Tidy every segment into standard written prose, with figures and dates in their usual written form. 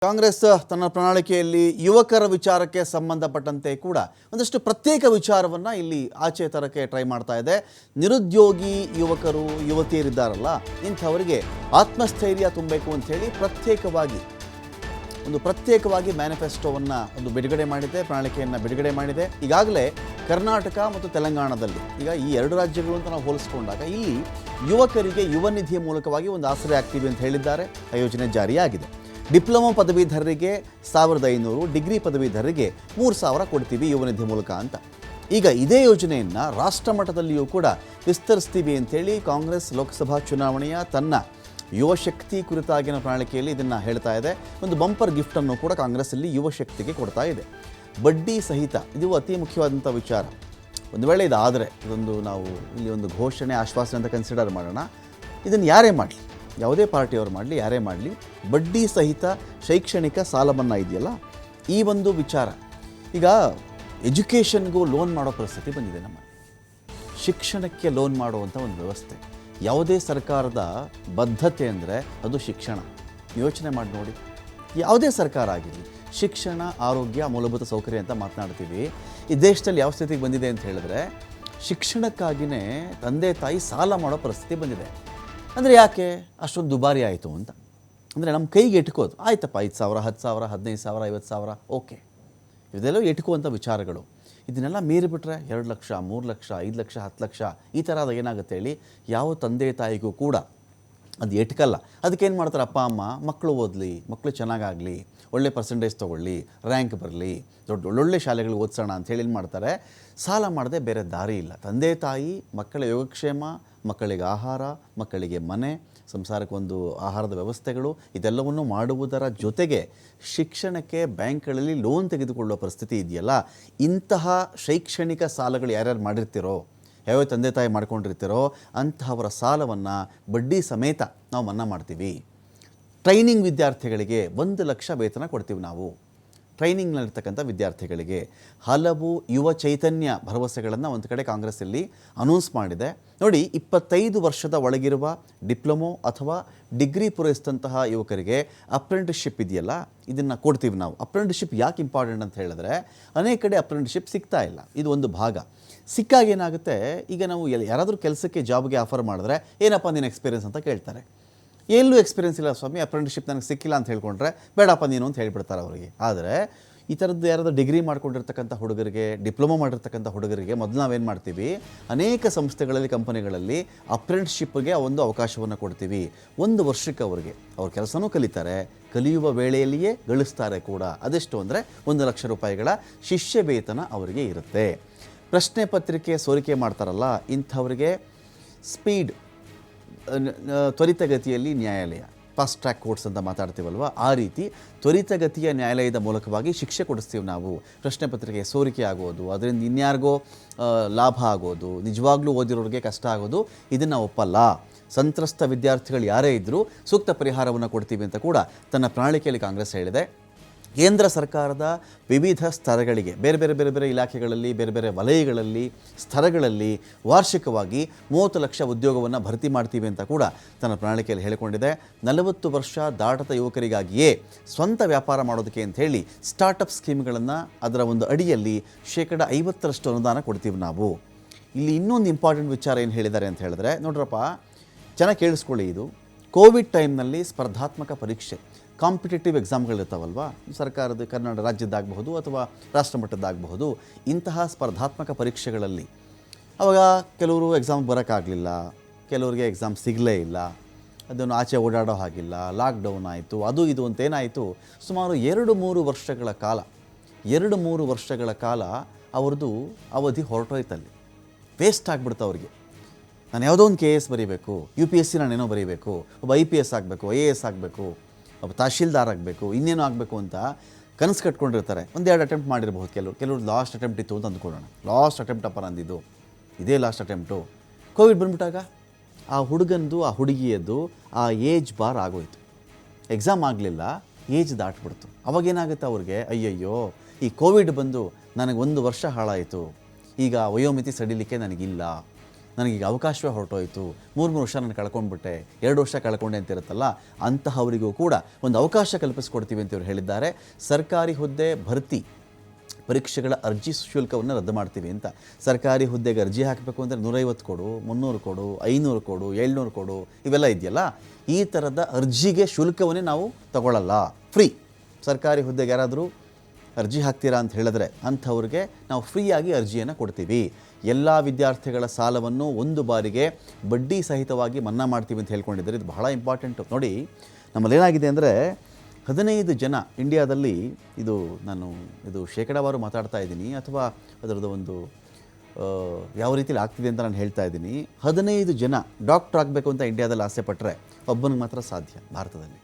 ಕಾಂಗ್ರೆಸ್ ತನ್ನ ಪ್ರಣಾಳಿಕೆಯಲ್ಲಿ ಯುವಕರ ವಿಚಾರಕ್ಕೆ ಸಂಬಂಧಪಟ್ಟಂತೆ ಕೂಡ ಒಂದಷ್ಟು ಪ್ರತ್ಯೇಕ ವಿಚಾರವನ್ನು ಇಲ್ಲಿ ಆಚೆ ತರಕ್ಕೆ ಟ್ರೈ ಮಾಡ್ತಾ ಇದೆ. ನಿರುದ್ಯೋಗಿ ಯುವಕರು ಯುವತಿಯರಿದ್ದಾರಲ್ಲ, ಇಂಥವರಿಗೆ ಆತ್ಮಸ್ಥೈರ್ಯ ತುಂಬಬೇಕು ಅಂಥೇಳಿ ಪ್ರತ್ಯೇಕವಾಗಿ ಮ್ಯಾನಿಫೆಸ್ಟೋವನ್ನು ಬಿಡುಗಡೆ ಮಾಡಿದೆ, ಪ್ರಣಾಳಿಕೆಯನ್ನು ಬಿಡುಗಡೆ ಮಾಡಿದೆ. ಈಗಾಗಲೇ ಕರ್ನಾಟಕ ಮತ್ತು ತೆಲಂಗಾಣದಲ್ಲಿ ಈಗ ಈ ಎರಡು ರಾಜ್ಯಗಳು ಅಂತ ನಾವು ಹೋಲಿಸ್ಕೊಂಡಾಗ ಇಲ್ಲಿ ಯುವಕರಿಗೆ ಯುವ ನಿಧಿಯ ಮೂಲಕವಾಗಿ ಒಂದು ಆಶ್ರಯ ಆಗ್ತೀವಿ ಅಂತ ಹೇಳಿದ್ದಾರೆ. ಆ ಯೋಜನೆ ಜಾರಿಯಾಗಿದೆ. ಡಿಪ್ಲೊಮಾ ಪದವೀಧರರಿಗೆ 1500, ಡಿಗ್ರಿ ಪದವೀಧರರಿಗೆ 3000 ಕೊಡ್ತೀವಿ ಯುವ ನಿಧಿ ಮೂಲಕ ಅಂತ. ಈಗ ಇದೇ ಯೋಜನೆಯನ್ನು ರಾಷ್ಟ್ರ ಮಟ್ಟದಲ್ಲಿಯೂ ಕೂಡ ವಿಸ್ತರಿಸ್ತೀವಿ ಅಂಥೇಳಿ ಕಾಂಗ್ರೆಸ್ ಲೋಕಸಭಾ ಚುನಾವಣೆಯ ತನ್ನ ಯುವ ಶಕ್ತಿ ಕುರಿತಾಗಿನ ಪ್ರಣಾಳಿಕೆಯಲ್ಲಿ ಇದನ್ನು ಹೇಳ್ತಾ ಇದೆ. ಒಂದು ಬಂಪರ್ ಗಿಫ್ಟನ್ನು ಕೂಡ ಕಾಂಗ್ರೆಸ್ ಇಲ್ಲಿ ಯುವ ಶಕ್ತಿಗೆ ಕೊಡ್ತಾ ಇದೆ, ಬಡ್ಡಿ ಸಹಿತ. ಇದು ಅತಿ ಮುಖ್ಯವಾದಂಥ ವಿಚಾರ. ಒಂದು ವೇಳೆ ಇದಾದರೆ ನಾವು ಇಲ್ಲಿ ಒಂದು ಘೋಷಣೆ, ಆಶ್ವಾಸನೆ ಅಂತ ಕನ್ಸಿಡರ್ ಮಾಡೋಣ. ಇದನ್ನು ಯಾರೇ ಮಾಡಲಿ, ಯಾವುದೇ ಪಾರ್ಟಿಯವರು ಮಾಡಲಿ, ಯಾರೇ ಮಾಡಲಿ, ಬಡ್ಡಿ ಸಹಿತ ಶೈಕ್ಷಣಿಕ ಸಾಲ ಮನ್ನಾ ಇದೆಯಲ್ಲ, ಈ ಒಂದು ವಿಚಾರ ಈಗ ಎಜುಕೇಷನ್ಗೂ ಲೋನ್ ಮಾಡೋ ಪರಿಸ್ಥಿತಿ ಬಂದಿದೆ. ನಮ್ಮ ಶಿಕ್ಷಣಕ್ಕೆ ಲೋನ್ ಮಾಡುವಂಥ ಒಂದು ವ್ಯವಸ್ಥೆ, ಯಾವುದೇ ಸರ್ಕಾರದ ಬದ್ಧತೆ ಅಂದರೆ ಅದು ಶಿಕ್ಷಣ. ಯೋಚನೆ ಮಾಡಿ ನೋಡಿ, ಯಾವುದೇ ಸರ್ಕಾರ ಆಗಿರಲಿ, ಶಿಕ್ಷಣ, ಆರೋಗ್ಯ, ಮೂಲಭೂತ ಸೌಕರ್ಯ ಅಂತ ಮಾತನಾಡ್ತೀವಿ. ಈ ದೇಶದಲ್ಲಿ ಯಾವ ಸ್ಥಿತಿಗೆ ಬಂದಿದೆ ಅಂತ ಹೇಳಿದ್ರೆ, ಶಿಕ್ಷಣಕ್ಕಾಗಿಯೇ ತಂದೆ ತಾಯಿ ಸಾಲ ಮಾಡೋ ಪರಿಸ್ಥಿತಿ ಬಂದಿದೆ. ಅಂದರೆ ಯಾಕೆ ಅಷ್ಟೊಂದು ದುಬಾರಿ ಆಯಿತು ಅಂತ. ಅಂದರೆ ನಮ್ಮ ಕೈಗೆ ಎಟ್ಕೋದು, ಆಯ್ತಪ್ಪ 5000, 10,000, 15,000, 50,000, ಓಕೆ, ಇದೆಲ್ಲ ಎಟ್ಕುವಂಥ ವಿಚಾರಗಳು. ಇದನ್ನೆಲ್ಲ ಮೀರಿಬಿಟ್ರೆ 2 ಲಕ್ಷ, 3 ಲಕ್ಷ, 5 ಲಕ್ಷ, 10 ಲಕ್ಷ ಈ ಥರ ಅದು ಏನಾಗುತ್ತೆ ಹೇಳಿ, ಯಾವ ತಂದೆ ತಾಯಿಗೂ ಕೂಡ ಅದು ಎಟ್ಕಲ್ಲ. ಅದಕ್ಕೇನು ಮಾಡ್ತಾರೆ, ಅಪ್ಪ ಅಮ್ಮ ಮಕ್ಕಳು ಓದಲಿ, ಮಕ್ಕಳು ಚೆನ್ನಾಗಾಗಲಿ, ಒಳ್ಳೆ ಪರ್ಸೆಂಟೇಜ್ ತೊಗೊಳ್ಳಿ, ರ್ಯಾಂಕ್ ಬರಲಿ, ಒಳ್ಳೊಳ್ಳೆ ಶಾಲೆಗಳಿಗೆ ಓದಿಸೋಣ ಅಂಥೇಳಿ ಏನು ಮಾಡ್ತಾರೆ, ಸಾಲ ಮಾಡದೆ ಬೇರೆ ದಾರಿ ಇಲ್ಲ. ತಂದೆ ತಾಯಿ ಮಕ್ಕಳ ಯೋಗಕ್ಷೇಮ, ಮಕ್ಕಳಿಗೆ ಆಹಾರ, ಮಕ್ಕಳಿಗೆ ಮನೆ, ಸಂಸಾರಕ್ಕೆ ಒಂದು ಆಹಾರದ ವ್ಯವಸ್ಥೆಗಳು, ಇದೆಲ್ಲವನ್ನು ಮಾಡುವುದರ ಜೊತೆಗೆ ಶಿಕ್ಷಣಕ್ಕೆ ಬ್ಯಾಂಕ್ಗಳಲ್ಲಿ ಲೋನ್ ತೆಗೆದುಕೊಳ್ಳುವ ಪರಿಸ್ಥಿತಿ ಇದೆಯಲ್ಲ, ಇಂತಹ ಶೈಕ್ಷಣಿಕ ಸಾಲಗಳು ಯಾರ್ಯಾರು ಮಾಡಿರ್ತೀರೋ, ಯಾವ್ಯಾವ ತಂದೆ ತಾಯಿ ಮಾಡ್ಕೊಂಡಿರ್ತೀರೋ ಅಂತಹವರ ಸಾಲವನ್ನು ಬಡ್ಡಿ ಸಮೇತ ನಾವು ಮನ್ನಾ ಮಾಡ್ತೀವಿ. ಟ್ರೈನಿಂಗ್ ವಿದ್ಯಾರ್ಥಿಗಳಿಗೆ 1 ಲಕ್ಷ ವೇತನ ಕೊಡ್ತೀವಿ ನಾವು. ಟ್ರೈನಿಂಗ್ನಲ್ಲಿರ್ತಕ್ಕಂಥ ವಿದ್ಯಾರ್ಥಿಗಳಿಗೆ ಹಲವು ಯುವ ಚೈತನ್ಯ ಭರವಸೆಗಳನ್ನು ಒಂದು ಕಡೆ ಕಾಂಗ್ರೆಸ್ ಇಲ್ಲಿ ಅನೌನ್ಸ್ ಮಾಡಿದೆ. ನೋಡಿ, 25 ವರ್ಷದ ಒಳಗಿರುವ ಡಿಪ್ಲೊಮೊ ಅಥವಾ ಡಿಗ್ರಿ ಪೂರೈಸಿದಂತಹ ಯುವಕರಿಗೆ ಅಪ್ರೆಂಟಿಸ್ಶಿಪ್ ಇದೆಯಲ್ಲ, ಇದನ್ನು ಕೊಡ್ತೀವಿ ನಾವು. ಅಪ್ರೆಂಟಿಸ್ಶಿಪ್ ಯಾಕೆ ಇಂಪಾರ್ಟೆಂಟ್ ಅಂತ ಹೇಳಿದ್ರೆ, ಅನೇಕ ಕಡೆ ಅಪ್ರೆಂಟಿಸ್ಶಿಪ್ ಸಿಗ್ತಾ ಇಲ್ಲ. ಇದು ಒಂದು ಭಾಗ. ಸಿಕ್ಕಾಗ ಏನಾಗುತ್ತೆ, ಈಗ ನಾವು ಯಾರಾದರೂ ಕೆಲಸಕ್ಕೆ ಜಾಬ್ಗೆ ಆಫರ್ ಮಾಡಿದ್ರೆ, ಏನಪ್ಪ ನೀನು ಎಕ್ಸ್ಪೀರಿಯನ್ಸ್ ಅಂತ ಕೇಳ್ತಾರೆ. ಎಲ್ಲೂ ಎಕ್ಸ್ಪೀರಿಯನ್ಸ್ ಇಲ್ಲ ಸ್ವಾಮಿ, ಅಪ್ರೆಂಟಿಸ್ಶಿಪ್ ನನಗೆ ಸಿಕ್ಕಿಲ್ಲ ಅಂತ ಹೇಳ್ಕೊಂಡ್ರೆ ಬೇಡಪ್ಪ ನೀನು ಅಂತ ಹೇಳಿಬಿಡ್ತಾರೆ ಅವರಿಗೆ. ಆದರೆ ಈ ಥರದ್ದು ಯಾರಾದರೂ ಡಿಗ್ರಿ ಮಾಡ್ಕೊಂಡಿರ್ತಕ್ಕಂಥ ಹುಡುಗರಿಗೆ, ಡಿಪ್ಲೊಮಾ ಮಾಡಿರ್ತಕ್ಕಂಥ ಹುಡುಗರಿಗೆ ಮೊದಲು ನಾವೇನು ಮಾಡ್ತೀವಿ, ಅನೇಕ ಸಂಸ್ಥೆಗಳಲ್ಲಿ, ಕಂಪನಿಗಳಲ್ಲಿ ಅಪ್ರೆಂಟಿಸ್ಶಿಪ್ಗೆ ಒಂದು ಅವಕಾಶವನ್ನು ಕೊಡ್ತೀವಿ. 1 ವರ್ಷಕ್ಕೆ ಅವ್ರ ಕೆಲಸನೂ ಕಲಿತಾರೆ, ಕಲಿಯುವ ವೇಳೆಯಲ್ಲಿಯೇ ಗಳಿಸ್ತಾರೆ ಕೂಡ. ಅದೆಷ್ಟು ಅಂದರೆ 1 ಲಕ್ಷ ರೂಪಾಯಿಗಳ ಶಿಷ್ಯ ವೇತನ ಅವರಿಗೆ ಇರುತ್ತೆ. ಪ್ರಶ್ನೆ ಪತ್ರಿಕೆ ಸೋರಿಕೆ ಮಾಡ್ತಾರಲ್ಲ, ಇಂಥವರಿಗೆ ಸ್ಪೀಡ್, ತ್ವರಿತಗತಿಯಲ್ಲಿ ನ್ಯಾಯಾಲಯ, ಫಾಸ್ಟ್ ಟ್ರ್ಯಾಕ್ ಕೋರ್ಟ್ಸ್ ಅಂತ ಮಾತಾಡ್ತೀವಲ್ವ, ಆ ರೀತಿ ತ್ವರಿತಗತಿಯ ನ್ಯಾಯಾಲಯದ ಮೂಲಕವಾಗಿ ಶಿಕ್ಷೆ ಕೊಡಿಸ್ತೀವಿ ನಾವು. ಪ್ರಶ್ನೆ ಪತ್ರಿಕೆ ಸೋರಿಕೆ ಆಗೋದು, ಅದರಿಂದ ಇನ್ಯಾರಿಗೋ ಲಾಭ ಆಗೋದು, ನಿಜವಾಗ್ಲೂ ಓದಿರೋರಿಗೆ ಕಷ್ಟ ಆಗೋದು, ಇದನ್ನು ಒಪ್ಪಲ್ಲ. ಸಂತ್ರಸ್ತ ವಿದ್ಯಾರ್ಥಿಗಳು ಯಾರೇ ಇದ್ದರೂ ಸೂಕ್ತ ಪರಿಹಾರವನ್ನು ಕೊಡ್ತೀವಿ ಅಂತ ಕೂಡ ತನ್ನ ಪ್ರಣಾಳಿಕೆಯಲ್ಲಿ ಕಾಂಗ್ರೆಸ್ ಹೇಳಿದೆ. ಕೇಂದ್ರ ಸರ್ಕಾರದ ವಿವಿಧ ಸ್ತರಗಳಿಗೆ, ಬೇರೆ ಬೇರೆ ಇಲಾಖೆಗಳಲ್ಲಿ, ಬೇರೆ ಬೇರೆ ವಲಯಗಳಲ್ಲಿ, ಸ್ತರಗಳಲ್ಲಿ ವಾರ್ಷಿಕವಾಗಿ 30 ಲಕ್ಷ ಉದ್ಯೋಗವನ್ನು ಭರ್ತಿ ಮಾಡ್ತೀವಿ ಅಂತ ಕೂಡ ತನ್ನ ಪ್ರಣಾಳಿಕೆಯಲ್ಲಿ ಹೇಳಿಕೊಂಡಿದೆ. 40 ವರ್ಷ ದಾಟದ ಯುವಕರಿಗಾಗಿಯೇ ಸ್ವಂತ ವ್ಯಾಪಾರ ಮಾಡೋದಕ್ಕೆ ಅಂಥೇಳಿ ಸ್ಟಾರ್ಟಪ್ ಸ್ಕೀಮ್ಗಳನ್ನು, ಅದರ ಒಂದು ಅಡಿಯಲ್ಲಿ 50% ಅನುದಾನ ಕೊಡ್ತೀವಿ ನಾವು. ಇಲ್ಲಿ ಇನ್ನೊಂದು ಇಂಪಾರ್ಟೆಂಟ್ ವಿಚಾರ ಏನು ಹೇಳಿದ್ದಾರೆ ಅಂತ ಹೇಳಿದ್ರೆ, ನೋಡ್ರಪ್ಪ, ಚೆನ್ನಾಗಿ ಕೇಳಿಸ್ಕೊಳ್ಳಿ. ಇದು ಕೋವಿಡ್ ಟೈಮ್ನಲ್ಲಿ ಸ್ಪರ್ಧಾತ್ಮಕ ಪರೀಕ್ಷೆ, ಕಾಂಪಿಟೇಟಿವ್ ಎಕ್ಸಾಮ್ಗಳಿರ್ತಾವಲ್ವ, ಸರ್ಕಾರದ, ಕರ್ನಾಟಕ ರಾಜ್ಯದ್ದಾಗಬಹುದು ಅಥವಾ ರಾಷ್ಟ್ರಮಟ್ಟದ್ದಾಗಬಹುದು, ಇಂತಹ ಸ್ಪರ್ಧಾತ್ಮಕ ಪರೀಕ್ಷೆಗಳಲ್ಲಿ ಆವಾಗ ಕೆಲವರು ಎಕ್ಸಾಮ್ ಬರೋಕ್ಕಾಗಲಿಲ್ಲ, ಕೆಲವರಿಗೆ ಎಕ್ಸಾಮ್ ಸಿಗಲೇ ಇಲ್ಲ, ಅದನ್ನು ಆಚೆ ಓಡಾಡೋ ಹಾಗಿಲ್ಲ, ಲಾಕ್ಡೌನ್ ಆಯಿತು, ಅದು ಇದು ಅಂತೇನಾಯಿತು, ಸುಮಾರು 2-3 ವರ್ಷಗಳ ಕಾಲ ಅವ್ರದ್ದು ಅವಧಿ ಹೊರಟೋಯ್ತಲ್ಲಿ, ವೇಸ್ಟ್ ಆಗಿಬಿಡ್ತು ಅವ್ರಿಗೆ. ನಾನು ಯಾವುದೋ ಒಂದು KS ಬರೀಬೇಕು, UPSC ನಾನೇನೋ ಬರೀಬೇಕು, ಒಬ್ಬ IPS ಆಗಬೇಕು, IAS ಆಗಬೇಕು, ಒಬ್ಬ ತಹಶೀಲ್ದಾರ್ ಆಗಬೇಕು, ಇನ್ನೇನೋ ಆಗಬೇಕು ಅಂತ ಕನಸು ಕಟ್ಕೊಂಡಿರ್ತಾರೆ. 1-2 ಅಟೆಂಪ್ಟ್ ಮಾಡಿರ್ಬೋದು. ಕೆಲವರು ಲಾಸ್ಟ್ ಅಟೆಂಪ್ಟ್ ಇತ್ತು ಅಂತ ಅಂದ್ಕೊಳ್ಳೋಣ, ಲಾಸ್ಟ್ ಅಟೆಂಪ್ಟ್ ಅಪ್ಪ ನಂದಿದ್ದು, ಇದೇ ಲಾಸ್ಟ್ ಅಟೆಂಪ್ಟು. ಕೋವಿಡ್ ಬಂದ್ಬಿಟ್ಟಾಗ ಆ ಹುಡುಗಂದು, ಆ ಹುಡುಗಿಯದ್ದು ಆ ಏಜ್ ಬಾರ್ ಆಗೋಯ್ತು, ಎಕ್ಸಾಮ್ ಆಗಲಿಲ್ಲ, ಏಜ್ ದಾಟ್ಬಿಡ್ತು. ಅವಾಗೇನಾಗುತ್ತೆ ಅವ್ರಿಗೆ, ಅಯ್ಯಯ್ಯೋ ಈ ಕೋವಿಡ್ ಬಂದು ನನಗೆ 1 ವರ್ಷ ಹಾಳಾಯಿತು, ಈಗ ವಯೋಮಿತಿ ಸಡಿಲಿಕ್ಕೆ ನನಗಿಲ್ಲ, ನನಗೀಗ ಅವಕಾಶವೇ ಹೊರಟೋಯ್ತು, 3 ವರ್ಷ ನಾನು ಕಳ್ಕೊಂಡ್ಬಿಟ್ಟೆ, 2 ವರ್ಷ ಕಳ್ಕೊಂಡೆ ಅಂತಿರುತ್ತಲ್ಲ, ಅಂತಹವರಿಗೂ ಕೂಡ ಒಂದು ಅವಕಾಶ ಕಲ್ಪಿಸ್ಕೊಡ್ತೀವಿ ಅಂತ ಇವರು ಹೇಳಿದ್ದಾರೆ. ಸರ್ಕಾರಿ ಹುದ್ದೆ ಭರ್ತಿ ಪರೀಕ್ಷೆಗಳ ಅರ್ಜಿ ಶುಲ್ಕವನ್ನು ರದ್ದು ಮಾಡ್ತೀವಿ ಅಂತ. ಸರ್ಕಾರಿ ಹುದ್ದೆಗೆ ಅರ್ಜಿ ಹಾಕಬೇಕು ಅಂದರೆ 150 ಕೊಡು, 300 ಕೊಡು, 500 ಕೊಡು, 700 ಕೊಡು, ಇವೆಲ್ಲ ಇದೆಯಲ್ಲ, ಈ ಥರದ ಅರ್ಜಿಗೆ ಶುಲ್ಕವನ್ನೇ ನಾವು ತಗೊಳ್ಳಲ್ಲ, ಫ್ರೀ. ಸರ್ಕಾರಿ ಹುದ್ದೆಗೆ ಯಾರಾದರೂ ಅರ್ಜಿ ಹಾಕ್ತೀರಾ ಅಂತ ಹೇಳಿದ್ರೆ ಅಂಥವ್ರಿಗೆ ನಾವು ಫ್ರೀಯಾಗಿ ಅರ್ಜಿಯನ್ನು ಕೊಡ್ತೀವಿ. ಎಲ್ಲ ವಿದ್ಯಾರ್ಥಿಗಳ ಸಾಲವನ್ನು ಒಂದು ಬಾರಿಗೆ ಬಡ್ಡಿ ಸಹಿತವಾಗಿ ಮನ್ನಾ ಮಾಡ್ತೀವಿ ಅಂತ ಹೇಳ್ಕೊಂಡಿದ್ದಾರೆ. ಇದು ಬಹಳ ಇಂಪಾರ್ಟೆಂಟು. ನೋಡಿ, ನಮ್ಮಲ್ಲಿ ಏನಾಗಿದೆ ಅಂದರೆ 15 ಜನ ಇಂಡಿಯಾದಲ್ಲಿ, ಇದು ಶೇಕಡಾವಾರು ಮಾತಾಡ್ತಾ ಇದ್ದೀನಿ ಅಥವಾ ಅದರದ್ದು ಒಂದು ಯಾವ ರೀತಿಯಲ್ಲಿ ಆಗ್ತಿದೆ ಅಂತ ನಾನು ಹೇಳ್ತಾ ಇದ್ದೀನಿ. 15 ಜನ ಡಾಕ್ಟ್ರ್ ಆಗಬೇಕು ಅಂತ ಇಂಡಿಯಾದಲ್ಲಿ ಆಸೆ ಪಟ್ಟರೆ ಒಬ್ಬನಿಗೆ ಮಾತ್ರ ಸಾಧ್ಯ. ಭಾರತದಲ್ಲಿ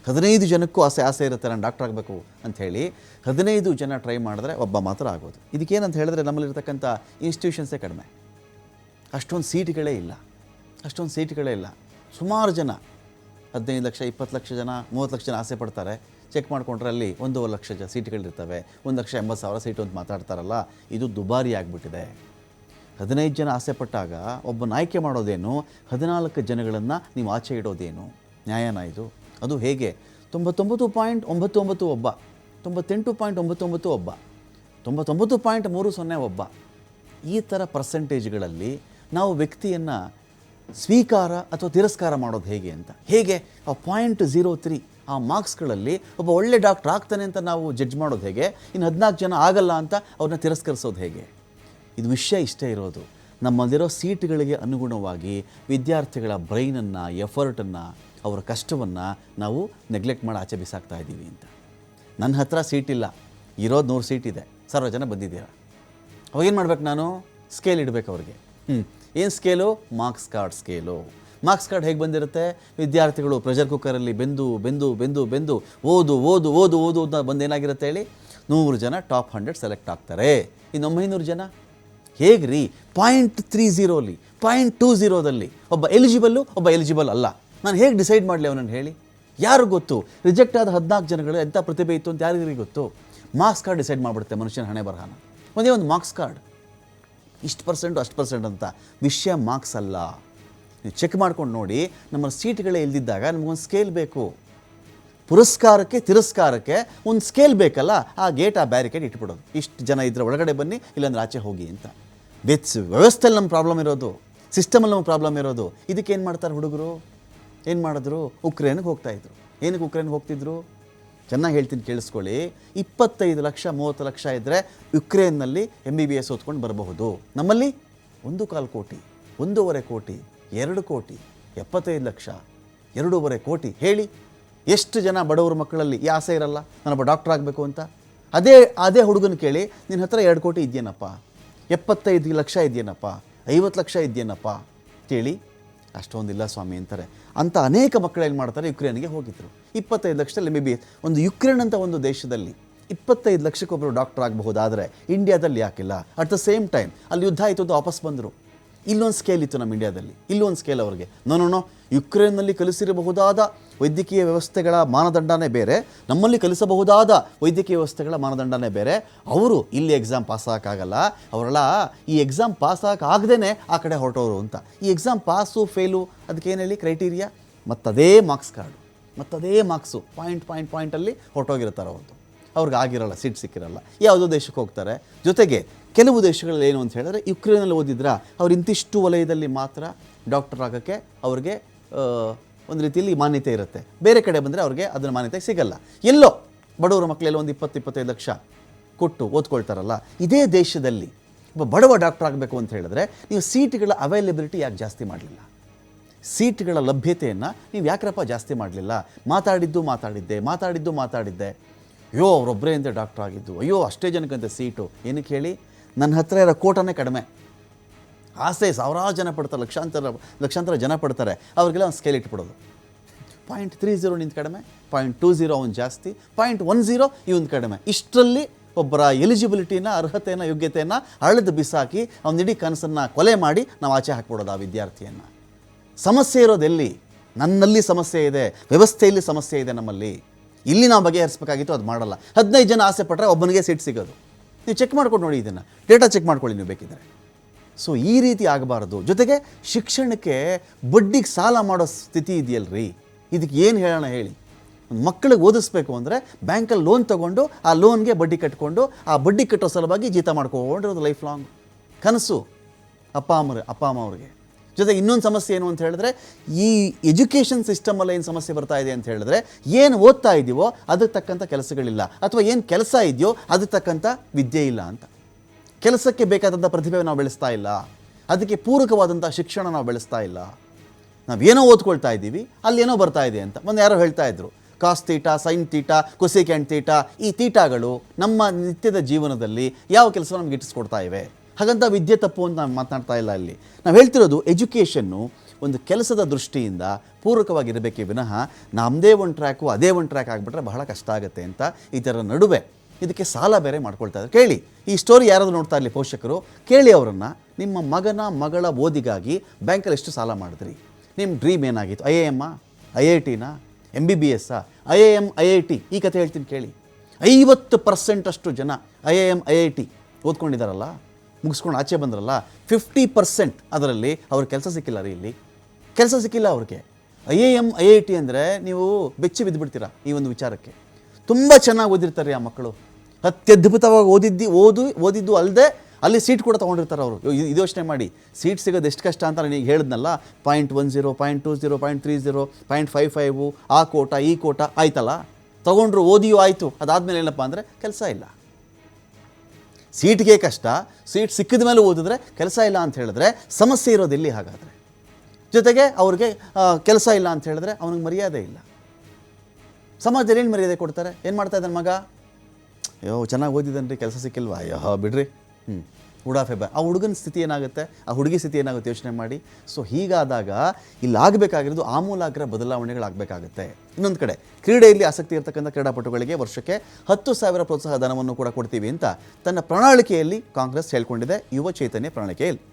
15 ಜನಕ್ಕೂ ಆಸೆ ಇರುತ್ತೆ ನಾನು ಡಾಕ್ಟ್ರ್ ಆಗಬೇಕು ಅಂಥೇಳಿ. 15 ಜನ ಟ್ರೈ ಮಾಡಿದ್ರೆ ಒಬ್ಬ ಮಾತ್ರ ಆಗೋದು. ಇದಕ್ಕೇನಂತ ಹೇಳಿದ್ರೆ ನಮ್ಮಲ್ಲಿರ್ತಕ್ಕಂಥ ಇನ್ಸ್ಟಿಟ್ಯೂಷನ್ಸೇ ಕಡಿಮೆ, ಅಷ್ಟೊಂದು ಸೀಟ್ಗಳೇ ಇಲ್ಲ. ಸುಮಾರು ಜನ 15 ಲಕ್ಷ, 20 ಲಕ್ಷ ಜನ, 30 ಲಕ್ಷ ಜನ ಆಸೆ ಪಡ್ತಾರೆ. ಚೆಕ್ ಮಾಡಿಕೊಂಡ್ರೆ ಅಲ್ಲಿ 1.5 ಲಕ್ಷ ಸೀಟ್ಗಳಿರ್ತವೆ. 1,80,000 ಸೀಟು ಅಂತ ಮಾತಾಡ್ತಾರಲ್ಲ, ಇದು ದುಬಾರಿ ಆಗಿಬಿಟ್ಟಿದೆ. 15 ಜನ ಆಸೆ ಪಟ್ಟಾಗ ಒಬ್ಬನ ಆಯ್ಕೆ ಮಾಡೋದೇನು, 14 ಜನಗಳನ್ನು ನೀವು ಆಚೆ ಇಡೋದೇನು? ನ್ಯಾಯನ ಇದು? ಅದು ಹೇಗೆ? 99.99 ಒಬ್ಬ, 98.99 ಒಬ್ಬ, 99.30 ಒಬ್ಬ, ಈ ಥರ ಪರ್ಸೆಂಟೇಜ್ಗಳಲ್ಲಿ ನಾವು ವ್ಯಕ್ತಿಯನ್ನು ಸ್ವೀಕಾರ ಅಥವಾ ತಿರಸ್ಕಾರ ಮಾಡೋದು ಹೇಗೆ ಅಂತ. ಹೇಗೆ ಆ 0.03 ಆ ಮಾರ್ಕ್ಸ್ಗಳಲ್ಲಿ ಒಬ್ಬ ಒಳ್ಳೆ ಡಾಕ್ಟ್ರ್ ಆಗ್ತಾನೆ ಅಂತ ನಾವು ಜಡ್ಜ್ ಮಾಡೋದು ಹೇಗೆ? ಇನ್ನು 14 ಜನ ಆಗಲ್ಲ ಅಂತ ಅವ್ರನ್ನ ತಿರಸ್ಕರಿಸೋದು ಹೇಗೆ? ಇದು ವಿಷಯ ಇಷ್ಟೇ ಇರೋದು. ನಮ್ಮಲ್ಲಿರೋ ಸೀಟ್ಗಳಿಗೆ ಅನುಗುಣವಾಗಿ ವಿದ್ಯಾರ್ಥಿಗಳ ಬ್ರೈನನ್ನು, ಎಫರ್ಟನ್ನು, ಅವರ ಕಷ್ಟವನ್ನು ನಾವು ನೆಗ್ಲೆಕ್ಟ್ ಮಾಡಿ ಆಚೆ ಬಿಸಾಕ್ತಾ ಇದ್ದೀವಿ ಅಂತ. ನನ್ನ ಹತ್ರ ಸೀಟಿಲ್ಲ, ಇರೋದು 100 ಸೀಟ್ ಇದೆ, 1000 ಜನ ಬಂದಿದ್ದೀರ. ಅವಾಗೇನು ಮಾಡ್ಬೇಕು ನಾನು? ಸ್ಕೇಲ್ ಇಡಬೇಕು ಅವ್ರಿಗೆ. ಏನು scale? Marks card scale. Marks card ಹೇಗೆ ಬಂದಿರುತ್ತೆ? ವಿದ್ಯಾರ್ಥಿಗಳು ಪ್ರೆಷರ್ ಕುಕ್ಕರಲ್ಲಿ ಬೆಂದು ಓದು ಅಂತ ಬಂದೇನಾಗಿರುತ್ತೆ ಹೇಳಿ? 100 ಜನ ಟಾಪ್ 100 ಸೆಲೆಕ್ಟ್ ಆಗ್ತಾರೆ. ಇನ್ನು 900 ಜನ ಹೇಗೆ ರೀ? 0.30 0.20ದಲ್ಲಿ ಒಬ್ಬ ಎಲಿಜಿಬಲ್ ಅಲ್ಲ. ನಾನು ಹೇಗೆ ಡಿಸೈಡ್ ಮಾಡಲಿ ಅವನನ್ನು ಹೇಳಿ? ಯಾರು ಗೊತ್ತು? ರಿಜೆಕ್ಟ್ ಆದ 14 ಜನಗಳು ಎಂಥ ಪ್ರತಿಭೆ ಇತ್ತು ಅಂತ ಯಾರಿಗೆ ಗೊತ್ತು? ಮಾರ್ಕ್ಸ್ ಕಾರ್ಡ್ ಡಿಸೈಡ್ ಮಾಡಿಬಿಡುತ್ತೆ ಮನುಷ್ಯನ ಹಣೆ ಬರಹನ. ಒಂದೇ ಒಂದು ಮಾರ್ಕ್ಸ್ ಕಾರ್ಡ್, ಇಷ್ಟು ಪರ್ಸೆಂಟು ಅಷ್ಟು ಪರ್ಸೆಂಟ್ ಅಂತ. ವಿಷಯ ಮಾರ್ಕ್ಸ್ ಅಲ್ಲ. ನೀವು ಚೆಕ್ ಮಾಡ್ಕೊಂಡು ನೋಡಿ, ನಮ್ಮ ಸೀಟ್ಗಳೇ ಇಲ್ದಿದ್ದಾಗ ನಮಗೊಂದು ಸ್ಕೇಲ್ ಬೇಕು. ಪುರಸ್ಕಾರಕ್ಕೆ ತಿರಸ್ಕಾರಕ್ಕೆ ಒಂದು ಸ್ಕೇಲ್ ಬೇಕಲ್ಲ, ಆ ಗೇಟ್, ಆ ಬ್ಯಾರಿಕೇಡ್ ಇಟ್ಬಿಡೋದು. ಇಷ್ಟು ಜನ ಇದ್ರೆ ಒಳಗಡೆ ಬನ್ನಿ, ಇಲ್ಲಾಂದ್ರೆ ಆಚೆ ಹೋಗಿ ಅಂತ. ವ್ಯವಸ್ಥೆಯಲ್ಲಿ ನಮ್ಮ ಪ್ರಾಬ್ಲಮ್ ಇರೋದು, ಸಿಸ್ಟಮಲ್ಲಿ ನಮ್ಮ ಪ್ರಾಬ್ಲಮ್ ಇರೋದು. ಇದಕ್ಕೆ ಏನು ಮಾಡ್ತಾರೆ ಹುಡುಗರು? ಏನು ಮಾಡಿದ್ರು? ಉಕ್ರೇನ್ಗೆ ಹೋಗ್ತಾಯಿದ್ರು. ಏನಕ್ಕೆ ಉಕ್ರೇನ್ಗೆ ಹೋಗ್ತಿದ್ರು? ಚೆನ್ನಾಗಿ ಹೇಳ್ತೀನಿ, ಕೇಳಿಸ್ಕೊಳ್ಳಿ. 25 ಲಕ್ಷ 30 ಲಕ್ಷ ಇದ್ದರೆ ಯುಕ್ರೇನ್ನಲ್ಲಿ MBBS ಓದ್ಕೊಂಡು ಬರಬಹುದು. ನಮ್ಮಲ್ಲಿ 1.25 ಕೋಟಿ, 1.5 ಕೋಟಿ, 2 ಕೋಟಿ, 75 ಲಕ್ಷ, 2.5 ಕೋಟಿ. ಹೇಳಿ, ಎಷ್ಟು ಜನ ಬಡವರ ಮಕ್ಕಳಲ್ಲಿ ಈ ಆಸೆ ಇರಲ್ಲ ನಾನೊಬ್ಬ ಡಾಕ್ಟ್ರ್ ಆಗಬೇಕು ಅಂತ? ಅದೇ ಹುಡುಗನ ಕೇಳಿ, ನಿನ್ನ ಹತ್ರ 2 ಕೋಟಿ ಇದೆಯೇನಪ್ಪ, 75 ಲಕ್ಷ ಇದೆಯೇನಪ್ಪ, 50 ಲಕ್ಷ ಇದೆಯೇನಪ್ಪ ಕೇಳಿ. ಅಷ್ಟೊಂದಿಲ್ಲ ಸ್ವಾಮಿ ಅಂತಾರೆ. ಅಂತ ಅನೇಕ ಮಕ್ಕಳು ಏನು ಮಾಡ್ತಾರೆ? ಯುಕ್ರೇನ್ಗೆ ಹೋಗಿದ್ರು. 25 ಲಕ್ಷದಲ್ಲಿ MBBS. ಒಂದು ಯುಕ್ರೇನ್ ಅಂತ ಒಂದು ದೇಶದಲ್ಲಿ 25 ಲಕ್ಷಕ್ಕೊಬ್ಬರು ಡಾಕ್ಟರ್ ಆಗಬಹುದಾದರೆ ಇಂಡಿಯಾದಲ್ಲಿ ಯಾಕಿಲ್ಲ? ಅಟ್ ದ ಸೇಮ್ ಟೈಮ್ ಅಲ್ಲಿ ಯುದ್ಧ ಆಯಿತು ಅಂತ ವಾಪಸ್ ಬಂದರು. ಇಲ್ಲೊಂದು ಸ್ಕೇಲ್ ಇತ್ತು ನಮ್ಮ ಇಂಡಿಯಾದಲ್ಲಿ, ಇಲ್ಲೊಂದು ಸ್ಕೇಲ್ ಅವ್ರಿಗೆ. ನೋ, ಯುಕ್ರೇನ್ನಲ್ಲಿ ಕಲಿಸಿರಬಹುದಾದ ವೈದ್ಯಕೀಯ ವ್ಯವಸ್ಥೆಗಳ ಮಾನದಂಡನೇ ಬೇರೆ, ನಮ್ಮಲ್ಲಿ ಕಲಿಸಬಹುದಾದ ವೈದ್ಯಕೀಯ ವ್ಯವಸ್ಥೆಗಳ ಮಾನದಂಡನೇ ಬೇರೆ. ಅವರು ಇಲ್ಲಿ ಎಕ್ಸಾಮ್ ಪಾಸ್ ಆಗೋಕ್ಕಾಗಲ್ಲ, ಅವರೆಲ್ಲ ಈ ಎಕ್ಸಾಮ್ ಪಾಸ್ ಆಗದೇ ಆ ಕಡೆ ಹೊರಟೋರು ಅಂತ. ಈ ಎಕ್ಸಾಮ್ ಪಾಸು ಫೇಲು ಅದಕ್ಕೇನು ಹೇಳಿ ಕ್ರೈಟೀರಿಯಾ? ಮತ್ತದೇ ಮಾರ್ಕ್ಸ್ ಕಾರ್ಡು, ಮತ್ತದೇ ಮಾರ್ಕ್ಸು ಪಾಯಿಂಟಲ್ಲಿ ಹೊರಟೋಗಿರ್ತಾರೆ ಅವ್ರದ್ದು. ಅವ್ರಿಗೆ ಆಗಿರಲ್ಲ, ಸೀಟ್ ಸಿಕ್ಕಿರಲ್ಲ, ಯಾವುದೋ ದೇಶಕ್ಕೆ ಹೋಗ್ತಾರೆ. ಜೊತೆಗೆ ಕೆಲವು ದೇಶಗಳಲ್ಲಿ ಏನು ಅಂತ ಹೇಳಿದ್ರೆ, ಯುಕ್ರೇನಲ್ಲಿ ಓದಿದ್ರೆ ಅವ್ರು ಇಂತಿಷ್ಟು ವಲಯದಲ್ಲಿ ಮಾತ್ರ ಡಾಕ್ಟರ್ ಆಗೋಕ್ಕೆ ಅವ್ರಿಗೆ ಒಂದು ರೀತಿಯಲ್ಲಿ ಮಾನ್ಯತೆ ಇರುತ್ತೆ. ಬೇರೆ ಕಡೆ ಬಂದರೆ ಅವ್ರಿಗೆ ಅದರ ಮಾನ್ಯತೆ ಸಿಗಲ್ಲ. ಎಲ್ಲೋ ಬಡವರ ಮಕ್ಕಳೆಲ್ಲ ಒಂದು 20-25 ಲಕ್ಷ ಕೊಟ್ಟು ಓದ್ಕೊಳ್ತಾರಲ್ಲ. ಇದೇ ದೇಶದಲ್ಲಿ ಒಬ್ಬ ಬಡವ ಡಾಕ್ಟರ್ ಆಗಬೇಕು ಅಂತ ಹೇಳಿದ್ರೆ ನೀವು ಸೀಟ್ಗಳ ಅವೈಲಬಿಲಿಟಿ ಯಾಕೆ ಜಾಸ್ತಿ ಮಾಡಲಿಲ್ಲ? ಸೀಟ್ಗಳ ಲಭ್ಯತೆಯನ್ನು ನೀವು ಯಾಕ್ರಪ್ಪ ಜಾಸ್ತಿ ಮಾಡಲಿಲ್ಲ? ಮಾತಾಡಿದ್ದೆ ಅಯ್ಯೋ ಅವರೊಬ್ಬರೇ ಅಂತ ಡಾಕ್ಟರ್ ಆಗಿದ್ದು, ಅಯ್ಯೋ ಅಷ್ಟೇ ಜನಕ್ಕಂತೆ ಸೀಟು. ಏನಕ್ಕೆ ಹೇಳಿ? ನನ್ನ ಹತ್ರ ಇರೋ ಕೋಟನೇ ಕಡಿಮೆ. ಆಸೆ ಸಾವಿರಾರು ಜನ ಪಡ್ತಾರೆ, ಲಕ್ಷಾಂತರ ಜನ ಪಡ್ತಾರೆ. ಅವ್ರಿಗೆಲ್ಲ ಒಂದು ಸ್ಕೇಲ್ ಇಟ್ಬಿಡೋದು. 0.30 ನಿಂತು ಕಡಿಮೆ, 0.20 ಅವ್ನು ಜಾಸ್ತಿ, 0.10 ಇವನು ಕಡಿಮೆ. ಇಷ್ಟರಲ್ಲಿ ಒಬ್ಬರ ಎಲಿಜಿಬಿಲಿಟಿನ, ಅರ್ಹತೆಯನ್ನು, ಯೋಗ್ಯತೆಯನ್ನು ಅಳೆದು ಬಿಸಾಕಿ ಅವನಿಡೀ ಕನಸನ್ನು ಕೊಲೆ ಮಾಡಿ ನಾವು ಆಚೆ ಹಾಕ್ಬಿಡೋದು ಆ ವಿದ್ಯಾರ್ಥಿಯನ್ನು. ಸಮಸ್ಯೆ ಇರೋದೆಲ್ಲಿ? ನನ್ನಲ್ಲಿ ಸಮಸ್ಯೆ ಇದೆ, ವ್ಯವಸ್ಥೆಯಲ್ಲಿ ಸಮಸ್ಯೆ ಇದೆ ನಮ್ಮಲ್ಲಿ. ಇಲ್ಲಿ ನಾವು ಬಗೆಹರಿಸಬೇಕಾಗಿತ್ತು, ಅದು ಮಾಡಲ್ಲ. 15 ಜನ ಆಸೆ ಪಟ್ಟರೆ ಒಬ್ಬನಿಗೆ ಸೀಟ್ ಸಿಗೋದು. ನೀವು ಚೆಕ್ ಮಾಡ್ಕೊಂಡು ನೋಡಿ, ಇದನ್ನು ಡೇಟಾ ಚೆಕ್ ಮಾಡ್ಕೊಳ್ಳಿ ನೀವು ಬೇಕಿದ್ರೆ. ಸೊ ಈ ರೀತಿ ಆಗಬಾರ್ದು. ಜೊತೆಗೆ ಶಿಕ್ಷಣಕ್ಕೆ ಬಡ್ಡಿಗೆ ಸಾಲ ಮಾಡೋ ಸ್ಥಿತಿ ಇದೆಯಲ್ರಿ, ಇದಕ್ಕೆ ಏನು ಹೇಳೋಣ ಹೇಳಿ. ಮಕ್ಕಳಿಗೆ ಓದಿಸ್ಬೇಕು ಅಂದರೆ ಬ್ಯಾಂಕಲ್ಲಿ ಲೋನ್ ತೊಗೊಂಡು ಆ ಲೋನ್ಗೆ ಬಡ್ಡಿ ಕಟ್ಕೊಂಡು ಆ ಬಡ್ಡಿ ಕಟ್ಟೋ ಸಲುವಾಗಿ ಜೀತ ಮಾಡ್ಕೊಂಡಿರೋದು ಲೈಫ್ ಲಾಂಗ್ ಕನಸು ಅಪ್ಪ ಅಮ್ಮ ಅವ್ರಿಗೆ. ಜೊತೆಗೆ ಇನ್ನೊಂದು ಸಮಸ್ಯೆ ಏನು ಅಂತ ಹೇಳಿದ್ರೆ, ಈ ಎಜುಕೇಷನ್ ಸಿಸ್ಟಮಲ್ಲಿ ಏನು ಸಮಸ್ಯೆ ಬರ್ತಾ ಇದೆ ಅಂತ ಹೇಳಿದ್ರೆ, ಏನು ಓದ್ತಾ ಇದ್ದೀವೋ ಅದಕ್ಕೆ ತಕ್ಕಂಥ ಕೆಲಸಗಳಿಲ್ಲ, ಅಥವಾ ಏನು ಕೆಲಸ ಇದೆಯೋ ಅದಕ್ಕೆ ತಕ್ಕಂಥ ವಿದ್ಯೆ ಇಲ್ಲ ಅಂತ. ಕೆಲಸಕ್ಕೆ ಬೇಕಾದಂಥ ಪ್ರತಿಭೆ ನಾವು ಬೆಳೆಸ್ತಾ ಇಲ್ಲ, ಅದಕ್ಕೆ ಪೂರಕವಾದಂಥ ಶಿಕ್ಷಣ ನಾವು ಬೆಳೆಸ್ತಾ ಇಲ್ಲ. ನಾವೇನೋ ಓದ್ಕೊಳ್ತಾ ಇದ್ದೀವಿ, ಅಲ್ಲೇನೋ ಬರ್ತಾ ಇದೆ ಅಂತ. ಒಂದು ಯಾರೋ ಹೇಳ್ತಾ ಇದ್ರು, cos theta, sine theta, cosecant theta, ಈ ತೀಟಾಗಳು ನಮ್ಮ ನಿತ್ಯದ ಜೀವನದಲ್ಲಿ ಯಾವ ಕೆಲಸ ನಮ್ಗೆ ಇಟ್ಟಿಸ್ಕೊಡ್ತಾ ಇವೆ. ಹಾಗಂತ ವಿದ್ಯೆ ತಪ್ಪು ಅಂತ ನಾನು ಮಾತನಾಡ್ತಾ ಇಲ್ಲ. ಇಲ್ಲಿ ನಾವು ಹೇಳ್ತಿರೋದು ಎಜುಕೇಷನ್ನು ಒಂದು ಕೆಲಸದ ದೃಷ್ಟಿಯಿಂದ ಪೂರಕವಾಗಿರಬೇಕೇ ವಿನಃ ನಮ್ಮದೇ ಒಂದು ಟ್ರ್ಯಾಕು ಅದೇ ಒಂದು ಟ್ರ್ಯಾಕ್ ಆಗಿಬಿಟ್ರೆ ಬಹಳ ಕಷ್ಟ ಆಗುತ್ತೆ ಅಂತ. ಈ ಥರ ನಡುವೆ ಇದಕ್ಕೆ ಸಾಲ ಬೇರೆ ಮಾಡ್ಕೊಳ್ತಾ ಇದ್ದಾರೆ. ಕೇಳಿ, ಈ ಸ್ಟೋರಿ ಯಾರಾದರೂ ನೋಡ್ತಾ ಇರಲಿ ಪೋಷಕರು, ಕೇಳಿ ಅವರನ್ನು, ನಿಮ್ಮ ಮಗಳ ಓದಿಗಾಗಿ ಬ್ಯಾಂಕಲ್ಲಿ ಎಷ್ಟು ಸಾಲ ಮಾಡಿದ್ರಿ? ನಿಮ್ಮ ಡ್ರೀಮ್ ಏನಾಗಿತ್ತು? IIM, IITನ, MBBS, IIM, IIT? ಈ ಕಥೆ ಹೇಳ್ತೀನಿ ಕೇಳಿ. 50% ಅಷ್ಟು ಜನ IIM, IIT ಓದ್ಕೊಂಡಿದ್ದಾರಲ್ಲ, ಮುಗಿಸ್ಕೊಂಡು ಆಚೆ ಬಂದ್ರಲ್ಲ, 50% ಅದರಲ್ಲಿ ಅವ್ರಿಗೆ ಕೆಲಸ ಸಿಕ್ಕಿಲ್ಲ ರೀ. ಇಲ್ಲಿ ಕೆಲಸ ಸಿಕ್ಕಿಲ್ಲ ಅವ್ರಿಗೆ. IIM, IIT ಅಂದರೆ ನೀವು ಬೆಚ್ಚಿ ಬಿದ್ದುಬಿಡ್ತೀರಾ ಈ ಒಂದು ವಿಚಾರಕ್ಕೆ. ತುಂಬ ಚೆನ್ನಾಗಿ ಓದಿರ್ತಾರೆ ಆ ಮಕ್ಕಳು, ಅತ್ಯದ್ಭುತವಾಗಿ ಓದಿದ್ದು ಅಲ್ಲದೆ ಅಲ್ಲಿ ಸೀಟ್ ಕೂಡ ತೊಗೊಂಡಿರ್ತಾರೆ ಅವರು. ಇದು ಯೋಚನೆ ಮಾಡಿ, ಸೀಟ್ ಸಿಗೋದು ಎಷ್ಟು ಕಷ್ಟ ಅಂತ ನಾನು ಈಗ ಹೇಳಿದ್ನಲ್ಲ. 0.10, 0.20, 0.30, 0.55, ಆ ಕೋಟ ಈ ಕೋಟ ಆಯ್ತಲ್ಲ, ತೊಗೊಂಡ್ರು, ಓದಿಯೂ ಆಯಿತು. ಅದಾದಮೇಲೆ ಏನಪ್ಪ ಅಂದರೆ ಕೆಲಸ ಇಲ್ಲ. ಸೀಟ್ಗೆ ಕಷ್ಟ, ಸೀಟ್ ಸಿಕ್ಕಿದ ಮೇಲೆ ಓದಿದ್ರೆ ಕೆಲಸ ಇಲ್ಲ ಅಂತ ಹೇಳಿದ್ರೆ ಸಮಸ್ಯೆ ಇರೋದು ಎಲ್ಲಿ ಹಾಗಾದರೆ? ಜೊತೆಗೆ ಅವ್ರಿಗೆ ಕೆಲಸ ಇಲ್ಲ ಅಂತ ಹೇಳಿದ್ರೆ ಅವನಿಗೆ ಮರ್ಯಾದೆ ಇಲ್ಲ. ಸಮಾಜದಲ್ಲಿ ಏನು ಮರ್ಯಾದೆ ಕೊಡ್ತಾರೆ? ಏನು ಮಾಡ್ತಾ ಇದ್ದಾನೆ ಮಗ? ಅಯ್ಯೋ ಚೆನ್ನಾಗಿ ಓದಿದ್ದಾನೆ ರೀ, ಕೆಲಸ ಸಿಕ್ಕಿಲ್ವಾ, ಅಯ್ಯೋ ಬಿಡ್ರಿ, ಉಡಾಫೆ ಆ ಹುಡುಗನ ಸ್ಥಿತಿ ಏನಾಗುತ್ತೆ, ಆ ಹುಡುಗಿ ಸ್ಥಿತಿ ಏನಾಗುತ್ತೆ ಯೋಚನೆ ಮಾಡಿ. ಸೊ ಹೀಗಾದಾಗ ಇಲ್ಲಿ ಆಗಬೇಕಾಗಿರೋದು ಆಮೂಲಾಗ್ರ ಬದಲಾವಣೆಗಳಾಗಬೇಕಾಗುತ್ತೆ. ಇನ್ನೊಂದು ಕಡೆ ಕ್ರೀಡೆಯಲ್ಲಿ ಆಸಕ್ತಿ ಇರತಕ್ಕಂಥ ಕ್ರೀಡಾಪಟುಗಳಿಗೆ ವರ್ಷಕ್ಕೆ 10,000 ಪ್ರೋತ್ಸಾಹ ಧನವನ್ನು ಕೂಡ ಕೊಡ್ತೀವಿ ಅಂತ ತನ್ನ ಪ್ರಣಾಳಿಕೆಯಲ್ಲಿ ಕಾಂಗ್ರೆಸ್ ಹೇಳ್ಕೊಂಡಿದೆ, ಯುವ ಚೈತನ್ಯ ಪ್ರಣಾಳಿಕೆಯಲ್ಲಿ.